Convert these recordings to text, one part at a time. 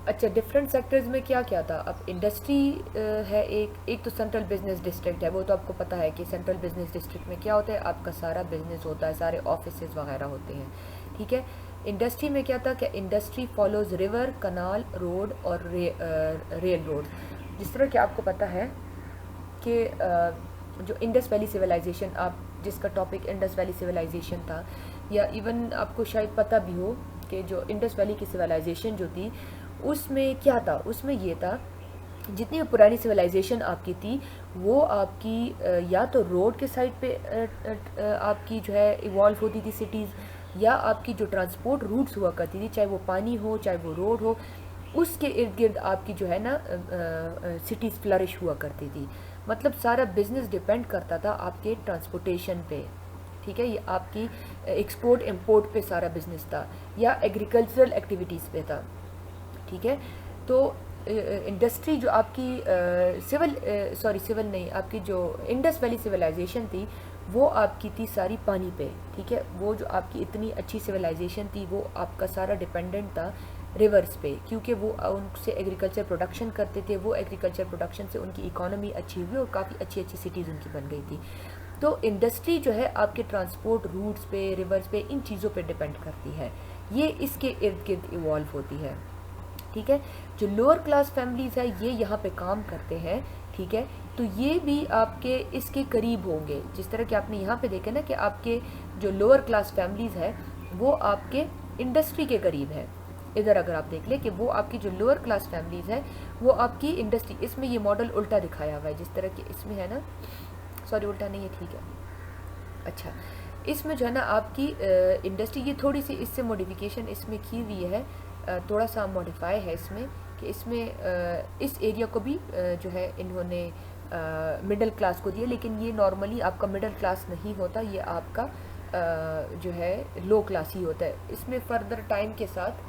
अच्छा, different sectors में क्या क्या था? अब इंडस्ट्री है, एक तो सेंट्रल बिजनेस डिस्ट्रिक्ट है, वो तो आपको पता है कि सेंट्रल बिजनेस डिस्ट्रिक्ट में क्या होता है, आपका सारा बिजनेस होता है, सारे ऑफिसेज वगैरह होते हैं, ठीक है। इंडस्ट्री में क्या था कि इंडस्ट्री फॉलोज रिवर, कनाल, रोड और रेल रोड। जिस तरह कि आपको पता है कि जो इंडस वैली सिविलाइजेशन, आप जिसका टॉपिक इंडस वैली सिविलाइजेशन था, या इवन आपको शायद पता भी हो कि जो इंडस वैली की सिविलाइजेशन जो थी उसमें क्या था, उसमें ये था जितनी भी पुरानी सिविलाइजेशन आपकी थी वो आपकी या तो रोड के साइड पे आपकी जो है इवॉल्व होती थी सिटीज़, या आपकी जो ट्रांसपोर्ट रूट्स हुआ करती थी, चाहे वो पानी हो चाहे वो रोड हो, उसके इर्द गिर्द आपकी जो है ना सिटीज़ फ्लरिश हुआ करती थी। मतलब सारा बिजनेस डिपेंड करता था आपके ट्रांसपोर्टेशन पे, ठीक है। ये आपकी एक्सपोर्ट इंपोर्ट पे सारा बिजनेस था, या एग्रीकल्चरल एक्टिविटीज़ पे था, ठीक है। तो इंडस्ट्री जो आपकी सिविल नहीं, आपकी जो इंडस वैली सिविलाइजेशन थी वो आपकी थी सारी पानी पे, ठीक है। वो जो आपकी इतनी अच्छी सिविलाइजेशन थी वो आपका सारा डिपेंडेंट था रिवर्स पे, क्योंकि वो उनसे एग्रीकल्चर प्रोडक्शन करते थे, वो एग्रीकल्चर प्रोडक्शन से उनकी इकोनॉमी अच्छी हुई और काफ़ी अच्छी अच्छी सिटीज़ उनकी बन गई थी। तो इंडस्ट्री जो है आपके ट्रांसपोर्ट रूट्स पे, रिवर्स पे, इन चीज़ों पे डिपेंड करती है, ये इसके इर्द गिर्द इवॉल्व होती है, ठीक है। जो लोअर क्लास फैमिलीज़ है ये यहाँ पे काम करते हैं, ठीक है। तो ये भी आपके इसके करीब होंगे, जिस तरह कि आपने यहाँ पे देखा ना कि आपके जो लोअर क्लास फैमिलीज़ है वो आपके इंडस्ट्री के करीब है। इधर अगर आप देख लें कि वो आपकी जो लोअर क्लास फैमिलीज़ है वो आपकी इंडस्ट्री, इसमें ये मॉडल उल्टा दिखाया हुआ है जिस तरह कि इसमें है ना, सॉरी उल्टा नहीं है, ठीक है। अच्छा, इसमें जो है ना आपकी इंडस्ट्री, ये थोड़ी सी इससे मॉडिफिकेशन इसमें की हुई है, थोड़ा सा मॉडिफाई है इसमें कि इसमें इस एरिया को भी जो है इन्होंने मिडिल क्लास को दिया, लेकिन ये नॉर्मली आपका मिडिल क्लास नहीं होता, ये आपका जो है लो क्लास ही होता है। इसमें फर्दर टाइम के साथ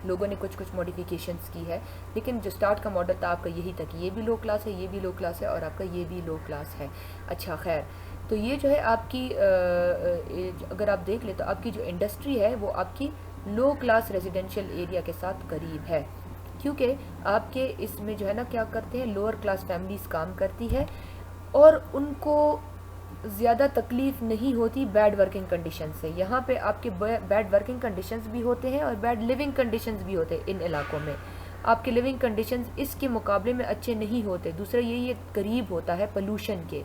लोगों ने कुछ कुछ मॉडिफिकेशंस की है, लेकिन जो स्टार्ट का मॉडल था आपका यही था कि ये भी लो क्लास है, ये भी लो क्लास है और आपका ये भी लो क्लास है। अच्छा खैर, तो ये जो है आपकी अगर आप देख ले तो आपकी जो इंडस्ट्री है वो आपकी लो क्लास रेजिडेंशियल एरिया के साथ करीब है, क्योंकि आपके इसमें जो है ना क्या करते हैं, लोअर क्लास फैमिलीज़ काम करती है और उनको ज़्यादा तकलीफ़ नहीं होती बैड वर्किंग कंडीशन से। यहाँ पे आपके बैड वर्किंग कंडीशंस भी होते हैं और बैड लिविंग कंडीशंस भी होते हैं इन इलाकों में। आपके लिविंग कंडीशंस इसके मुकाबले में अच्छे नहीं होते। दूसरा ये करीब होता है पोल्यूशन के,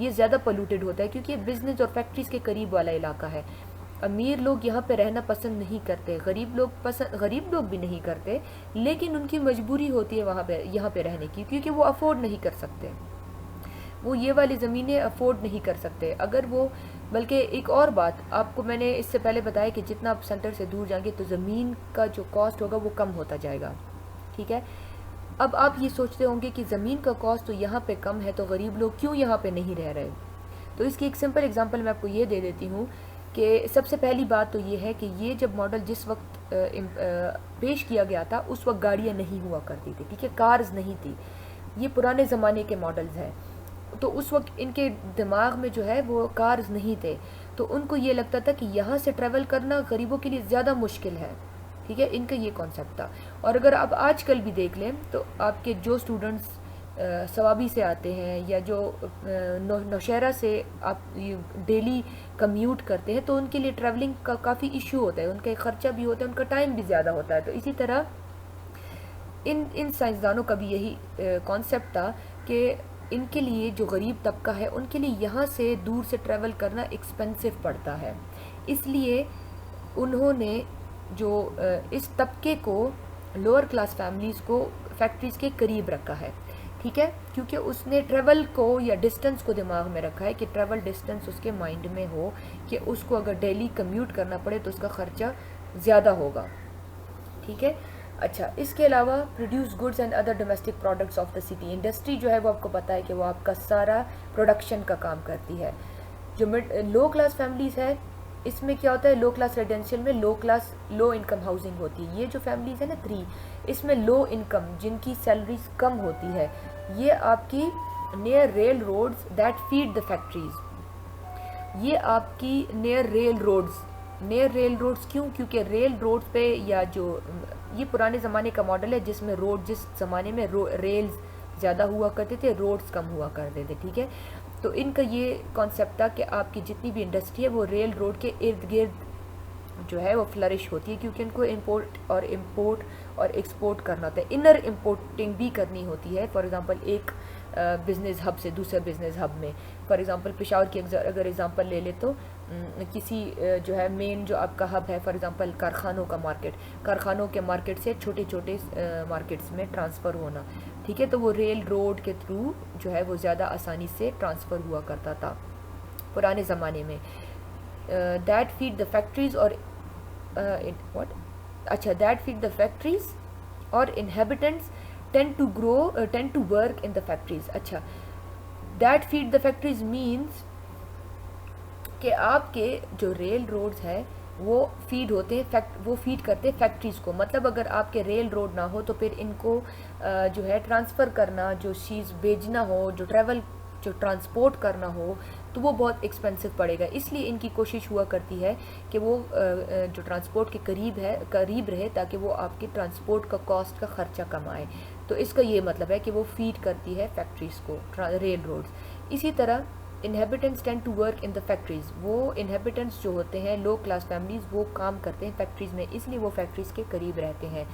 ये ज़्यादा पोल्यूटेड होता है क्योंकि ये बिज़नेस और फैक्ट्रीज़ के करीब वाला इलाका है। अमीर लोग यहाँ पे रहना पसंद नहीं करते, गरीब लोग भी नहीं करते, लेकिन उनकी मजबूरी होती है वहाँ पे यहाँ पे रहने की, क्योंकि वो अफोर्ड नहीं कर सकते, वो ये वाली ज़मीनें अफोर्ड नहीं कर सकते। अगर वो, बल्कि एक और बात आपको मैंने इससे पहले बताया कि जितना आप सेंटर से दूर जाएंगे तो ज़मीन का जो कॉस्ट होगा वो कम होता जाएगा, ठीक है। अब आप ये सोचते होंगे कि ज़मीन का कॉस्ट तो यहाँ पे कम है तो गरीब लोग क्यों यहाँ पे नहीं रह रहे। तो इसकी एक सिंपल एग्जांपल मैं आपको ये दे देती हूँ कि सबसे पहली बात तो ये है कि ये जब मॉडल जिस वक्त पेश किया गया था उस वक्त गाड़ियाँ नहीं हुआ करती थी, ठीक है, कार्स नहीं थी, ये पुराने ज़माने के मॉडल्स हैं। तो उस वक्त इनके दिमाग में जो है वो कार्स नहीं थे, तो उनको ये लगता था कि यहाँ से ट्रैवल करना गरीबों के लिए ज़्यादा मुश्किल है, ठीक है, इनका ये कॉन्सेप्ट था। और अगर आप आजकल भी देख लें तो आपके जो स्टूडेंट्स सवाबी से आते हैं या जो नौशहरा से आप डेली कम्यूट करते हैं तो उनके लिए ट्रैवलिंग का काफ़ी इशू होता है, उनका खर्चा भी होता है, उनका टाइम भी ज़्यादा होता है। तो इसी तरह इन साइंसदानों का भी यही कॉन्सेप्ट था कि इनके लिए जो गरीब तबका है उनके लिए यहाँ से दूर से ट्रैवल करना एक्सपेंसिव पड़ता है, इसलिए उन्होंने जो इस तबके को, लोअर क्लास फैमिलीज़ को फैक्ट्रीज़ के करीब रखा है, ठीक है, क्योंकि उसने ट्रैवल को या डिस्टेंस को दिमाग में रखा है कि ट्रैवल डिस्टेंस उसके माइंड में हो कि उसको अगर डेली कम्यूट करना पड़े तो उसका ख़र्चा ज़्यादा होगा, ठीक है। अच्छा, इसके अलावा produce goods and other domestic products of the city, industry जो है वो आपको पता है कि वो आपका सारा प्रोडक्शन का काम करती है। जो लो क्लास फैमिलीज़ है इसमें क्या होता है, लो क्लास रेजिडेंशियल में लो इनकम हाउसिंग होती है। ये जो फैमिलीज़ है ना 3, इसमें लो इनकम जिनकी सैलरीज कम होती है, ये आपकी near railroads that feed the factories, ये आपकी नियर रेल रोड्स क्यों, क्योंकि रेल रोड्स पे या जो ये पुराने ज़माने का मॉडल है जिसमें रोड, जिस ज़माने में रेल्स ज़्यादा हुआ करते थे, रोड्स कम हुआ करते थे, ठीक है। तो इनका ये कॉन्सेप्ट था कि आपकी जितनी भी इंडस्ट्री है वो रेल रोड के इर्द गिर्द जो है वो फ्लरिश होती है, क्योंकि इनको इम्पोर्ट और एक्सपोर्ट करना होता है, इनर इम्पोर्टिंग भी करनी होती है। फॉर एग्जांपल एक बिज़नेस हब से दूसरे बिज़नेस हब में, फॉर एग्जांपल पेशावर की अगर एग्जांपल ले ले तो किसी जो है मेन जो आपका हब है, फॉर एग्जांपल कारखानों का मार्केट, कारखानों के मार्केट से छोटे छोटे मार्केट्स में ट्रांसफ़र होना, ठीक है। तो वो रेल रोड के थ्रू जो है वो ज़्यादा आसानी से ट्रांसफ़र हुआ करता था पुराने ज़माने में। दैट फीड द फैक्ट्रीज और दैट फीड द फैक्ट्रीज और inhabitants tend to work in the factories. अच्छा, that feed the factories means कि आपके जो रेल रोड्स हैं वो फीड होते हैं वो फीड करते हैं फैक्ट्रीज़ को। मतलब अगर आपके रेल रोड ना हो तो फिर इनको जो है ट्रांसफ़र करना, जो चीज़ भेजना हो, जो ट्रांसपोर्ट करना हो, तो वो बहुत एक्सपेंसिव पड़ेगा। इसलिए इनकी कोशिश हुआ करती है कि वो जो ट्रांसपोर्ट के करीब रहे, ताकि वो आपके ट्रांसपोर्ट का कॉस्ट का ख़र्चा कम आए। तो इसका ये मतलब है कि वो फीड करती है फैक्ट्रीज़ को, रेल रोड्स। इसी तरह inhabitants tend to work in the factories, वो इनहेबिटेंट्स जो होते हैं, लो क्लास फैमिलीज़, वो काम करते हैं फैक्ट्रीज़ में, इसलिए वो फैक्ट्रीज़ के करीब रहते हैं।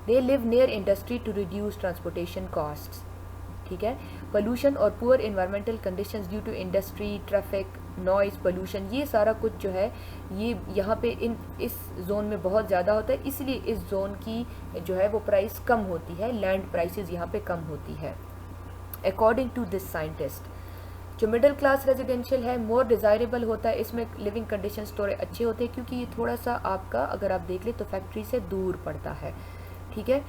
They live near industry to reduce transportation costs, ठीक है। पोल्यूशन और poor environmental conditions due to industry, traffic, noise pollution, ये सारा कुछ जो है ये यहाँ पे इस जोन में बहुत ज़्यादा होता है, इसलिए इस जोन की जो है वो प्राइस कम होती है, लैंड प्राइसेस यहाँ पे कम होती है। अकॉर्डिंग टू दिस साइंटिस्ट, जो मिडिल क्लास रेजिडेंशियल है मोर डिज़ायरेबल होता है, इसमें लिविंग कंडीशंस थोड़े अच्छे होते हैं, क्योंकि ये थोड़ा सा आपका अगर आप देख ले तो फैक्ट्री से दूर पड़ता है, ठीक है।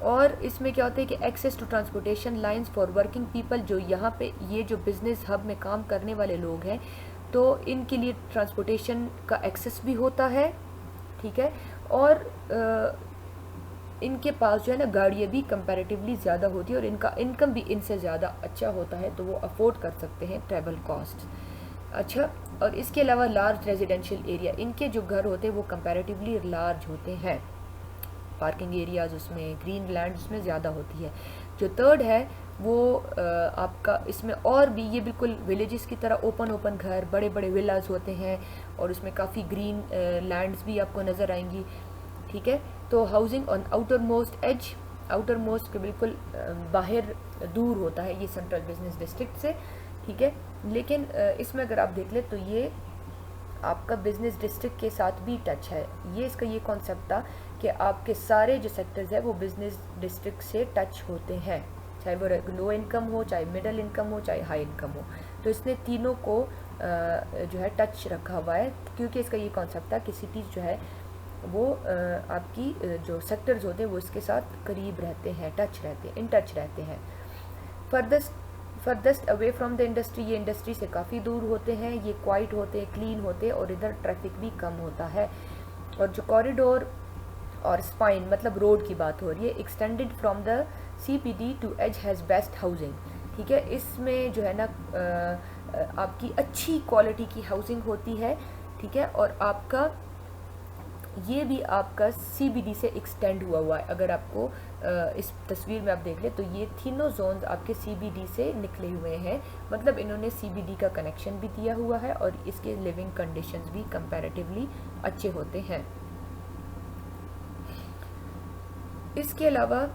और इसमें क्या होता है कि access to transportation lines for working people, जो यहाँ पे ये जो बिज़नेस हब में काम करने वाले लोग हैं तो इनके लिए ट्रांसपोर्टेशन का एक्सेस भी होता है, ठीक है। और इनके पास जो है ना गाड़ियाँ भी कंपैरेटिवली ज़्यादा होती है और इनका इनकम भी इनसे ज़्यादा अच्छा होता है, तो वो अफोर्ड कर सकते हैं ट्रैवल कॉस्ट। अच्छा, और इसके अलावा लार्ज रेजिडेंशियल एरिया, इनके जो घर होते हैं वो कंपैरेटिवली लार्ज होते हैं, पार्किंग एरियाज उसमें, ग्रीन लैंड उसमें ज़्यादा होती है। जो थर्ड है वो आपका इसमें और भी ये बिल्कुल विलेजेस की तरह ओपन घर, बड़े बड़े विलाज होते हैं और उसमें काफ़ी ग्रीन लैंड्स भी आपको नज़र आएंगी, ठीक है। तो हाउसिंग ऑन आउटर मोस्ट के बिल्कुल बाहर दूर होता है ये सेंट्रल बिजनेस डिस्ट्रिक्ट से, ठीक है। लेकिन इसमें अगर आप देख लें तो ये आपका बिजनेस डिस्ट्रिक्ट के साथ भी टच है। ये इसका ये कॉन्सेप्ट था कि आपके सारे जो सेक्टर्स है वो बिजनेस डिस्ट्रिक्ट से टच होते हैं, चाहे वो लो इनकम हो, चाहे मिडिल इनकम हो, चाहे हाई इनकम हो। तो इसने तीनों को जो है टच रखा हुआ है, क्योंकि इसका ये कॉन्सेप्ट था कि सिटीज़ जो है वो आपकी जो सेक्टर्स होते हैं वो इसके साथ करीब रहते हैं, इन टच रहते हैं। फर्दस्ट अवे फ्रॉम द इंडस्ट्री, ये इंडस्ट्री से काफ़ी दूर होते हैं, ये क्वाइट होते हैं, क्लीन होते हैं और इधर ट्रैफिक भी कम होता है। और जो कॉरिडोर और स्पाइन मतलब रोड की बात हो रही है, extended from the CBD to edge has best housing, ठीक है। इसमें जो है ना आपकी अच्छी क्वालिटी की हाउसिंग होती है, ठीक है। और आपका ये भी आपका CBD से एक्सटेंड हुआ है। अगर आपको इस तस्वीर में आप देख ले तो ये तीनों जोन्स आपके CBD से निकले हुए हैं, मतलब इन्होंने CBD का कनेक्शन भी दिया हुआ है और इसके लिविंग कंडीशंस भी कंपैरेटिवली अच्छे होते हैं। इसके अलावा